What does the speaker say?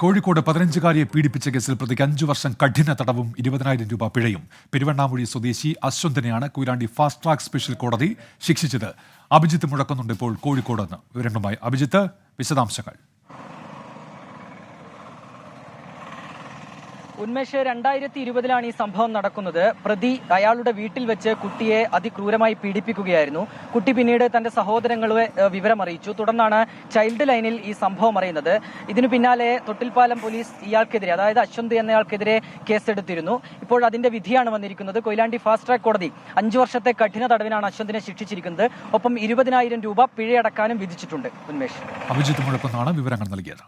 കോഴിക്കോട് 15-കാരിയെ പീഡിപ്പിച്ച കേസിൽ പ്രതിക്ക് 5 വർഷം കഠിന തടവും 20,000 രൂപ പിഴയും. പെരുവണ്ണാമൂഴി സ്വദേശി അശ്വന്തിനെയാണ് കൊയിലാണ്ടി ഫാസ്റ്റ് ട്രാക്ക് സ്പെഷ്യൽ കോടതി ശിക്ഷിച്ചത്. അഭിജിത്ത് മുഴക്കുന്നുണ്ട് ഇപ്പോൾ കോഴിക്കോട് നിന്ന് വിവരങ്ങളുമായി. അഭിജിത്ത്, വിശദാംശങ്ങൾ. ഉന്മേഷ്, 2020 ഈ സംഭവം നടക്കുന്നത്. പ്രതി അയാളുടെ വീട്ടിൽ വെച്ച് കുട്ടിയെ അതിക്രൂരമായി പീഡിപ്പിക്കുകയായിരുന്നു. കുട്ടി പിന്നീട് തന്റെ സഹോദരങ്ങളെ വിവരം അറിയിച്ചു. തുടർന്നാണ് ചൈൽഡ് ലൈനിൽ ഈ സംഭവം അറിയുന്നത്. ഇതിനു പിന്നാലെ തൊട്ടിൽപ്പാലം പോലീസ് ഇയാൾക്കെതിരെ, അതായത് അശ്വന്ത് എന്നയാൾക്കെതിരെ കേസെടുത്തിരുന്നു. ഇപ്പോൾ അതിന്റെ വിധിയാണ് വന്നിരിക്കുന്നത്. കൊയിലാണ്ടി ഫാസ്റ്റ് ട്രാക്ക് കോടതി 5 വർഷത്തെ കഠിന തടവിനാണ് അശ്വന്തിനെ ശിക്ഷിച്ചിരിക്കുന്നത്. ഒപ്പം 20,000 രൂപ പിഴയടക്കാനും വിധിച്ചിട്ടുണ്ട്. ഉന്മേഷ്, അഭിജിത്ത് മുഴക്കുന്നാണ് വിവരങ്ങൾ നൽകിയത്.